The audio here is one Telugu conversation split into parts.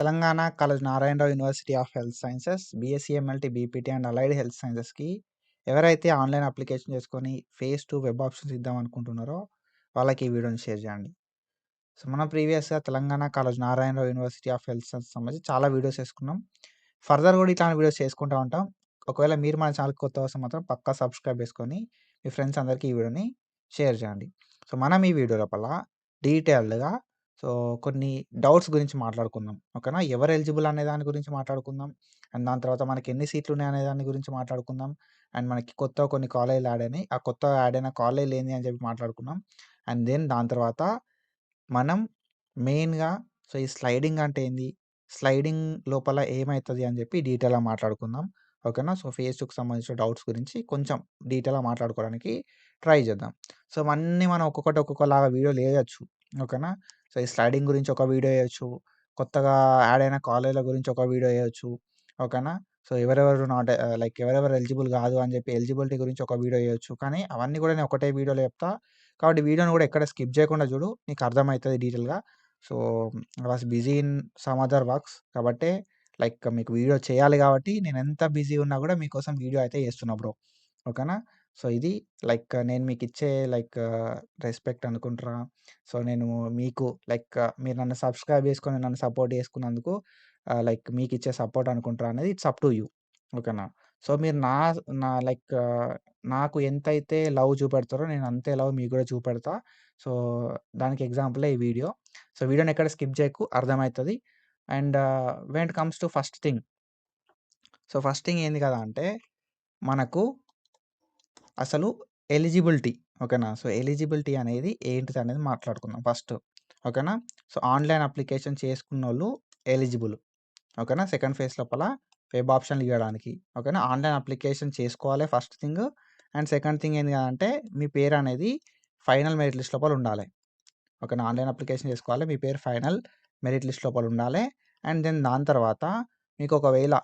Telangana Kaloji Narayanarao university of health sciences, BSc MLT, BPT and allied హెల్త్ సైన్సెస్‌కి ఎవరైతే ఆన్‌లైన్ అప్లికేషన్ చేసుకొని ఫేజ్ 2 వెబ్ ఆప్షన్స్ ఇద్దాం అనుకుంటున్నారో వాళ్ళకి ఈ వీడియోని షేర్ చేయండి. సో, మనం ప్రీవియస్‌గా Telangana Kaloji Narayanarao university of health sciences సంబంధించి చాలా వీడియోస్ చేసుకున్నాం. ఫర్దర్ కూడా ఇట్లాంటి వీడియోస్ చేసుకుంటా ఉంటాం. ఒకవేళ మీరు మన ఛానల్‌కి కొత్త వస్తే మాత్రం పక్కా సబ్స్క్రైబ్ చేసుకొని మీ ఫ్రెండ్స్ అందరికీ ఈ వీడియోని షేర్ చేయండి. సో, మనం ఈ వీడియో లోపల డీటెయిల్డ్‌గా కొన్ని డౌట్స్ గురించి మాట్లాడుకుందాం. ఓకేనా? ఎవరు ఎలిజిబుల్ అనే దాని గురించి మాట్లాడుకుందాం. అండ్ దాని తర్వాత మనకి ఎన్ని సీట్లు ఉన్నాయి అనే దాని గురించి మాట్లాడుకుందాం. అండ్ మనకి కొత్తగా కొన్ని కాలేజ్‌లు యాడ్ అయినాయి. ఆ కొత్తగా యాడ్ అయిన కాలేజ్‌లు ఏంది అని చెప్పి మాట్లాడుకుందాం. అండ్ దెన్ దాని తర్వాత మనం మెయిన్‌గా ఈ స్లైడింగ్ అంటే ఏంది? స్లైడింగ్ లోపల ఏమైతది అని చెప్పి డీటెయిల్‌గా మాట్లాడుకుందాం. ఓకేనా? సో, ఫేజ్ 2కి సంబంధించిన డౌట్స్ గురించి కొంచెం డీటెయిల్‌గా మాట్లాడుకోవడానికి ట్రై చేద్దాం. సో, ఇవన్నీ మనం ఒక్కొక్కలాగా వీడియోలు ఏయొచ్చు. ఓకేనా? సో, ఈ స్లైడింగ్ గురించి ఒక వీడియో ఏయొచ్చు. కొత్తగా యాడ్ అయిన కాలేజ్‌ల గురించి ఒక వీడియో ఏయొచ్చు. ఓకేనా? సో, ఎవరెవరు ఎవరెవరు ఎలిజిబుల్ కాదు అని చెప్పి ఎలిజిబిలిటీ గురించి ఒక వీడియో ఏయొచ్చు. కానీ అవన్నీ కూడా నేను ఒకటే వీడియోలో చెప్తా. కాబట్టి వీడియోని కూడా ఎక్కడ స్కిప్ చేయకుండా చూడు. నీకు అర్థమైతది డీటెయిల్‌గా. So, I was busy in some other works కాబట్టే మీకు వీడియో చేయాలి కాబట్టి నేనెంత బిజీ ఉన్నా కూడా మీకోసం వీడియో అయితే చేస్తున్నా బ్రో. ఓకేనా? సో, ఇది నేను మీకిచ్చే రెస్పెక్ట్ అనుకుంటరా? సో, నేను మీకు మీరు నన్ను సబ్స్క్రైబ్ చేసుకొని నన్ను సపోర్ట్ చేసుకున్నందుకు మీకిచ్చే సపోర్ట్ అనుకుంటరా అనేది ఇట్స్ అప్ టు యూ. ఓకేనా? సో, మీరు నా నా లైక్ నాకు ఎంతైతే లవ్ చూపెడతారో నేను అంతే లవ్ మీకు కూడా చూపెడతా. సో, దానికి ఎగ్జాంపులే ఈ వీడియో. సో, వీడియోని ఎక్కడ స్కిప్ చేయకు అర్థమైతది. And when it comes to first thing. So, first thing ఏంది కదా అంటే మనకు అసలు ఎలిజిబిలిటీ. ఓకేనా? సో, ఎలిజిబిలిటీ అనేది ఏంటిదనేది మాట్లాడుకుందాం ఫస్ట్. ఓకేనా? సో, ఆన్‌లైన్ అప్లికేషన్ చేసుకున్నోళ్ళు ఎలిజిబుల్. ఓకేనా? సెకండ్ ఫేజ్ లోపల వెబ్ ఆప్షన్‌లు ఇయ్యడానికి. ఓకేనా? ఆన్‌లైన్ అప్లికేషన్ చేసుకోవాలి first thing. And second thing ఏంది అంటే మీ పేరనేది ఫైనల్ మెరిట్ లిస్ట్ లోపల ఉండాలి. ఓకేనా? ఆన్‌లైన్ అప్లికేషన్ చేసుకోవాలి. మీ పేరు ఫైనల్ మెరిట్ లిస్ట్ లోపల ఉండాలి. అండ్ దెన్ దాని తర్వాత మీకు ఒకవేళ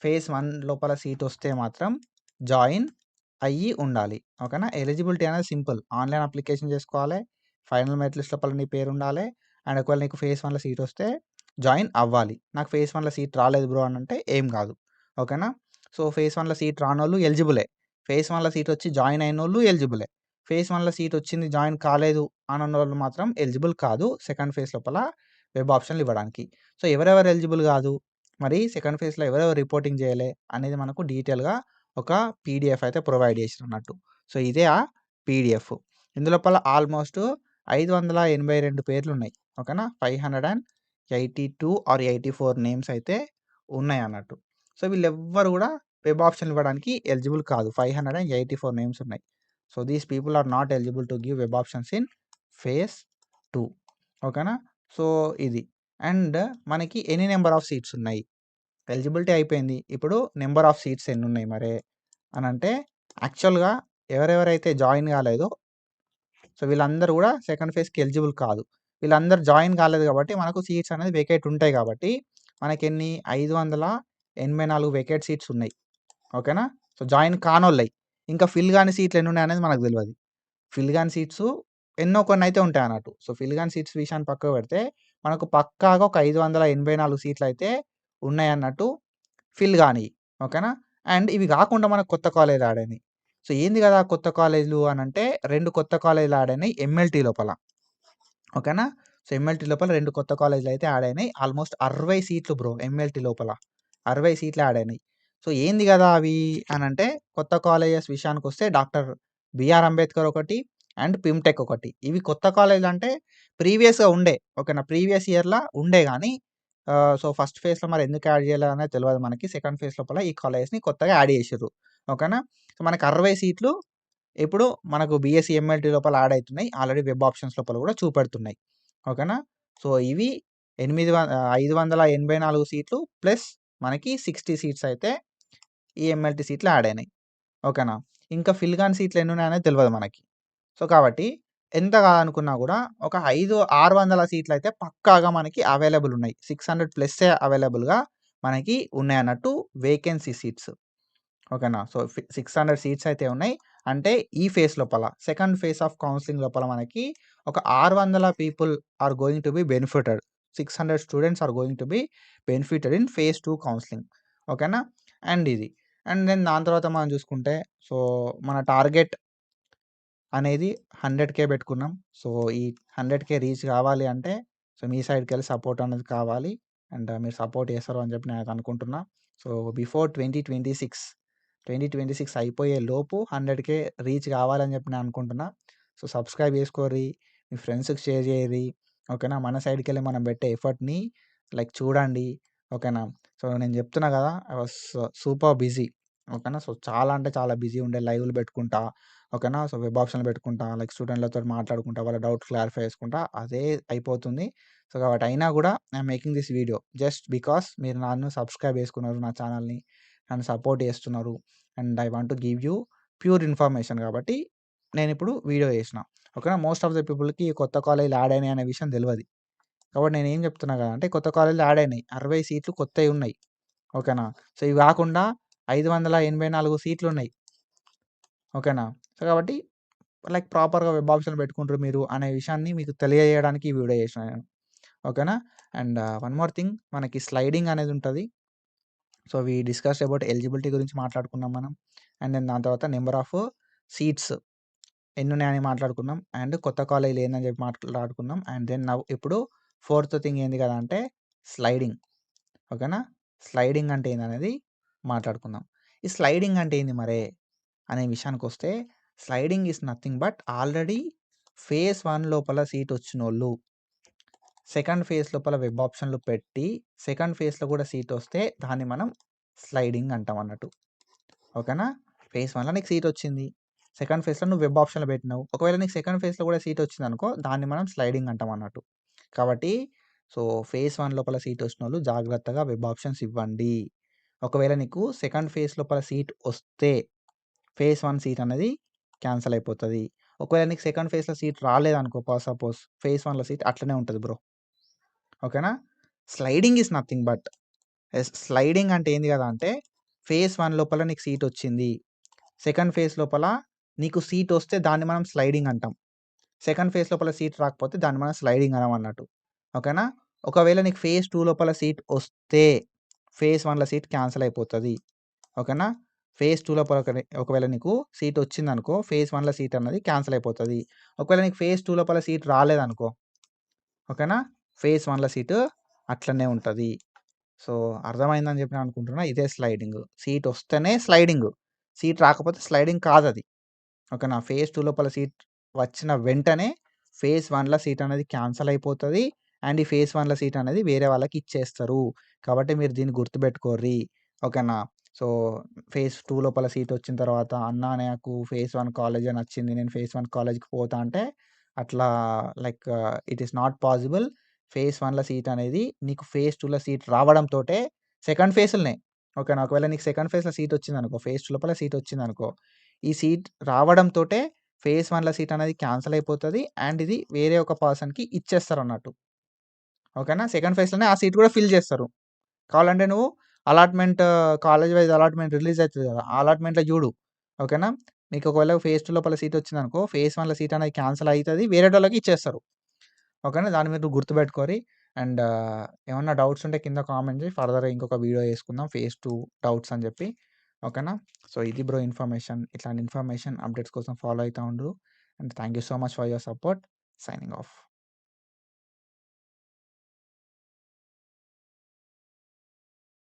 ఫేజ్ 1 లోపల సీట్ వస్తే మాత్రం జాయిన్ అయ్యి ఉండాలి. ఓకేనా? ఎలిజిబిలిటీ అనేది సింపుల్. ఆన్‌లైన్ అప్లికేషన్ చేసుకోవాలి. ఫైనల్ మెరిట్ లిస్ట్ లోపల నీ పేరు ఉండాలి. అండ్ ఒకవేళ నీకు ఫేజ్ 1లో సీట్ వస్తే జాయిన్ అవ్వాలి. నాకు ఫేజ్ 1లో సీట్ రాలేదు బ్రో అని అంటే ఏం కాదు. ఓకేనా? సో, ఫేజ్ 1లో సీట్ రానోళ్ళు ఎలిజిబులే. ఫేజ్ 1లో సీట్ వచ్చి జాయిన్ అయినోళ్ళు ఎలిజిబులే. ఫేజ్ 1లో సీట్ వచ్చింది జాయిన్ కాలేదు అనన్నోళ్ళు మాత్రం ఎలిజిబుల్ కాదు. సెకండ్ ఫేజ్ లోపల వెబ్ ఆప్షన్‌లు ఇవ్వడానికి. సో, ఎవరెవరు ఎలిజిబుల్ కాదు? మరి సెకండ్ ఫేజ్‌లో ఎవరెవరు రిపోర్టింగ్ చేయలే అనేది మనకు డీటెయిల్‌గా ఒక పీడీఎఫ్ అయితే ప్రొవైడ్ చేసిరన్నట్టు. సో, ఇదే ఆ పీడీఎఫ్. ఇందులోపల ఆల్మోస్ట్ 582 పేర్లున్నాయి. ఓకేనా? 582 ఆర్ 84 నేమ్స్ అయితే ఉన్నాయన్నట్టు. సో, వీళ్ళెవ్వరు కూడా వెబ్ ఆప్షన్‌లు ఇవ్వడానికి ఎలిజిబుల్ కాదు. 584 నేమ్స్ ఉన్నాయి. So, these people are not eligible to give web options in phase 2. ఓకేనా? సో, ఇది. అండ్ మనకి ఎన్ని నంబర్ ఆఫ్ సీట్స్ ఉన్నాయి? ఎలిజిబిలిటీ అయిపోయింది. ఇప్పుడు నంబర్ ఆఫ్ సీట్స్ ఎన్నున్నాయి మరే అనంటే యాక్చువల్‌గా ఎవరెవరైతే జాయిన్ కాలేదో సో, వీళ్ళందరూ కూడా సెకండ్ ఫేజ్‌కి ఎలిజిబుల్ కాదు. వీళ్ళందరూ జాయిన్ కాలేదు కాబట్టి మనకు సీట్స్ అనేది వేకేట్ ఉంటాయి కాబట్టి మనకెన్ని 584 వేకేట్ సీట్స్ ఉన్నాయి. ఓకేనా? సో, జాయిన్ కానోళ్ళయి. ఇంకా ఫిల్ గాని సీట్లు ఎన్నున్నాయనేది మనకు తెలవది. ఫిల్ గాని సీట్సు ఎన్నో కొన్నైతే ఉంటాయన్నట్టు. సో, ఫిల్ గాని సీట్స్ విషయాన్ని పక్కకు పెడితే మనకు పక్కాగా ఒక 584 సీట్లయితే ఉన్నాయన్నట్టు ఫిల్ గానియి. ఓకేనా? అండ్ ఇవి గాకుండా మనకు కొత్త కాలేజ్‌లు యాడ్ అయినాయి. సో, ఏంది గదా కొత్త కాలేజ్‌లు అనంటే 2 కొత్త కాలేజ్‌లు యాడ్ అయినాయి ఎంఎల్టీ లోపల. ఓకేనా? సో, ఎంఎల్టీ లోపల 2 కొత్త కాలేజ్‌లయితే యాడ్ అయినాయి. ఆల్మోస్ట్ 60 సీట్లు బ్రో ఎంఎల్టీ లోపల. 60 సీట్లు యాడ్ అయినాయి. సో, ఏంది గదా అవి అనంటే కొత్త కాలేజెస్ విషయానికొస్తే డాక్టర్ బిఆర్ అంబేద్కర్ ఒకటి అండ్ పిమ్‌టెక్ ఒకటి. ఇవి కొత్త కాలేజ్‌లంటే ప్రీవియస్‌గా ఉండే. ఓకేనా? ప్రీవియస్ ఇయర్‌ల ఉండే గానీ సో, ఫస్ట్ ఫేజ్‌లో మరి ఎందుకు యాడ్ జేయలేదనేది తెలవదు మనకి. సెకండ్ ఫేజ్ లోపల ఈ కాలేజెస్‌ని కొత్తగా యాడ్ జేషిర్రు. ఓకేనా? సో, మనకు 60 సీట్లు ఇప్పుడు మనకు బీఎస్సీ ఎంఎల్టీ లోపల యాడ్ అయితున్నాయి. ఆల్రెడీ వెబ్ ఆప్షన్స్ లోపల కూడా చూపెడుతున్నాయి. ఓకేనా? సో, ఇవి 584 సీట్లు ప్లస్ మనకి 60 సీట్స్ అయితే ఈ ఎంఎల్టీ సీట్లు యాడ్ అయినాయి. ఓకేనా? ఇంకా ఫిల్ గాని సీట్లు ఎన్నున్నాయనేది తెలవదు మనకి. సో, కాబట్టి ఎంత కాదనుకున్నా కూడా ఒక 600 సీట్లయితే పక్కాగా మనకి అవైలబుల్ ఉన్నాయి. 600 ప్లస్సే అవైలబుల్‌గా మనకి ఉన్నాయన్నట్టు వేకెన్సీ సీట్స్. ఓకేనా? సో, 600 సీట్స్ అయితే ఉన్నాయి. అంటే ఈ ఫేజ్ లోపల సెకండ్ ఫేజ్ ఆఫ్ కౌన్సెలింగ్ లోపల మనకి ఒక 600 people are going to be benefited. 600 students are going to be benefited in phase 2 counselling. ఓకేనా? అండ్ ఇది. అండ్ దెన్ దాని తర్వాత మనం చూసుకుంటే సో, మన టార్గెట్ అనేది 100,000 పెట్టుకున్నాం. సో, ఈ 100,000 రీచ్ కావాలి అంటే సో, మీ సైడ్‌కెళ్ళి సపోర్ట్ అనేది కావాలి. అండ్ మీరు సపోర్ట్ చేస్తారు అని చెప్పి నేనైతే అనుకుంటున్నా. సో, బిఫోర్ 2026 అయిపోయే లోపు 100,000 రీచ్ కావాలని చెప్పి నేను అనుకుంటున్నా. So, subscribe చేసుకోర్రి. మీ ఫ్రెండ్స్‌కి షేర్ చేయర్రి. ఓకేనా? మన సైడ్‌కెళ్ళి మనం పెట్టే ఎఫర్ట్‌ని లైక్ చూడండి. ఓకేనా? సో, నేను చెప్తున్నా కదా! I was super busy. ఓకేనా? సో, చాలా అంటే చాలా బిజీ ఉండే లైవ్‌లు పెట్టుకుంటా. ఓకేనా? సో, వెబ్ ఆప్షన్‌లు పెట్టుకుంటా, లైక్ స్టూడెంట్‌లతోటి మాట్లాడుకుంటా, వాళ్ళ డౌట్స్ క్లారిఫై చేసుకుంటా అదే అయిపోతుంది. సో, కాబట్టి అయినా కూడా I'm making this video just because మీరు నన్ను సబ్స్క్రైబ్ చేసుకున్నారు నా ఛానల్‌ని. నన్ను సపోర్ట్ చేస్తున్నారు. And I want to give you pure information కాబట్టి నేనిప్పుడు వీడియో చేసిన. ఓకేనా? మోస్ట్ ఆఫ్ ద పీపుల్‌కి కొత్త కాలేజ్‌లు యాడ్ అయినాయి అనే విషయం తెలవది. కాబట్టి నేనేం చెప్తున్నా కదంటే కొత్త కాలేజ్‌లు యాడ్ అయినాయి. 60 సీట్లు కొత్తయి ఉన్నాయి. ఓకేనా? సో, ఇవి కాకుండా 584 సీట్లున్నాయి. ఓకేనా? సో, కాబట్టి లైక్ ప్రాపర్‌గా వెబ్ ఆప్షన్‌లు పెట్టుకుంటారు మీరు అనే విషయాన్ని మీకు తెలియజేయడానికి ఈ వీడియో చేసిన నేను. ఓకేనా? అండ్ వన్ మోర్ థింగ్ మనకి స్లైడింగ్ అనేది ఉంటది. So, we discussed about eligibility గురించి మాట్లాడుకున్నాం మనం. అండ్ దెన్ దాని తర్వాత నంబర్ ఆఫ్ సీట్స్ ఎన్నున్నాయని మాట్లాడుకున్నాం. అండ్ కొత్త కాలేజ్‌లు ఏందని చెప్పి మాట్లాడుకున్నాం. అండ్ దెన్ నౌ ఇప్పుడు ఫోర్త్ థింగ్ ఏంది కదా అంటే స్లైడింగ్. ఓకేనా? స్లైడింగ్ అంటే ఏందనేది మాట్లాడుకుందాం. ఈ స్లైడింగ్ అంటే ఏంది మరే అనే విషయానికొస్తే sliding is nothing but already phase 1 లోపల సీట్ వచ్చినోళ్ళు సెకండ్ ఫేజ్ లోపల వెబ్ ఆప్షన్‌లు పెట్టి సెకండ్ ఫేజ్‌లో కూడా సీట్ వస్తే దాన్ని మనం స్లైడింగ్ అంటాం అన్నట్టు. ఓకేనా? ఫేజ్ 1లో నీకు సీట్ వచ్చింది. సెకండ్ ఫేజ్‌లో నువ్వు వెబ్ ఆప్షన్‌లు పెట్టినావు. ఒకవేళ నీకు సెకండ్ ఫేజ్‌లో కూడా సీట్ వచ్చిందనుకో దాన్ని మనం స్లైడింగ్ అంటాం అన్నట్టు. కాబట్టి సో, ఫేజ్ 1 లోపల సీట్ వచ్చినోళ్ళు జాగ్రత్తగా వెబ్ ఆప్షన్స్ ఇవ్వండి. ఒకవేళ నీకు సెకండ్ ఫేజ్ లోపల సీట్ వస్తే ఫేజ్ 1 సీట్ అనేది క్యాన్సల్ అయిపోతది. ఒకవేళ నీకు సెకండ్ ఫేజ్‌లో సీట్ రాలేదనుకో సపోజ్ ఫేజ్ 1లో సీట్ అట్లనే ఉంటది బ్రో. ఓకేనా? Sliding is nothing but sliding అంటే ఏంది కదా అంటే ఫేజ్ 1 లోపల నీకు సీట్ వచ్చింది. సెకండ్ ఫేజ్ లోపల నీకు సీట్ వస్తే దాన్ని మనం స్లైడింగ్ అంటాం. సెకండ్ ఫేజ్ లోపల సీట్ రాకపోతే దాన్ని మనం స్లైడింగ్ అనమన్నట్టు. ఓకేనా? ఒకవేళ నీకు ఫేజ్ 2 లోపల సీట్ వస్తే ఫేజ్ 1లో సీట్ క్యాన్సల్ అయిపోతది. ఓకేనా? ఫేజ్ 2 లోపల ఒకవేళ నీకు సీట్ వచ్చిందనుకో ఫేజ్ 1లో సీట్ అన్నది క్యాన్సల్ అయిపోతది. ఒకవేళ నీకు ఫేజ్ 2 లోపల సీట్ రాలేదనుకో ఓకేనా? ఫేజ్ 1లో సీటు అట్లనే ఉంటది. సో, అర్థమైందని చెప్పి నేను అనుకుంటున్నా. ఇదే స్లైడింగు. సీట్ వస్తేనే స్లైడింగు. సీట్ రాకపోతే స్లైడింగ్ కాదది. ఓకేనా? ఫేజ్ 2 లోపల సీట్ వచ్చిన వెంటనే ఫేజ్ 1లో సీట్ అనేది క్యాన్సల్ అయిపోతది. అండ్ ఈ ఫేజ్ 1లో సీట్ అనేది వేరే వాళ్ళకి ఇచ్చేస్తారు. కాబట్టి మీరు దీన్ని గుర్తుపెట్టుకోర్రి. ఓకేనా? సో, ఫేజ్ 2 లోపల సీట్ వచ్చిన తర్వాత అన్నా నాకు ఫేజ్ 1 కాలేజే నచ్చింది. నేను ఫేజ్ 1 కాలేజ్‌కి పోతా అంటే అట్లా like it is not possible. Phase 1లో సీట్ అనేది నీకు ఫేజ్ 2లో సీట్ రావడంతోటే సెకండ్ ఫేజ్‌లనే ఓకేనా? ఒకవేళ నీకు సెకండ్ ఫేజ్‌లో సీట్ వచ్చిందనుకో ఫేజ్ 2 లోపల సీట్ వచ్చిందనుకో ఈ సీట్ రావడంతోటే ఫేజ్ 1లో సీట్ అనేది క్యాన్సల్ అయిపోతది. అండ్ ఇది వేరే ఒక పర్సన్‌కి ఇచ్చేస్తారన్నట్టు. ఓకేనా? సెకండ్ ఫేజ్‌లోనే ఆ సీట్ కూడా ఫిల్ చేస్తారు. కావాలంటే నువ్వు allotment college wise allotment release అయితది కదా! ఆ అలాట్‌మెంట్‌లో చూడు. ఓకేనా? నీకు ఒకవేళ ఫేజ్ 2 లోపల సీట్ వచ్చిందనుకో ఫేజ్ 1లో సీట్ అనేది క్యాన్సల్ అయితది. వేరేటోళ్ళకి ఇచ్చేస్తారు. ఓకేనా? దాన్ని మీరు గుర్తుపెట్టుకోరి. అండ్ ఏమన్నా డౌట్స్ ఉంటే కింద కామెంట్ చేయి. ఫర్దర్‌గా ఇంకొక వీడియో చేసుకుందాం. ఫేజ్ 2 డౌట్స్ అని చెప్పి. ఓకేనా? సో, ఇది బ్రో ఇన్ఫర్మేషన్. ఇట్లాంటి ఇన్ఫర్మేషన్ అప్డేట్స్ కోసం ఫాలో అయితా ఉండు. And thank you so much for your support. Signing off.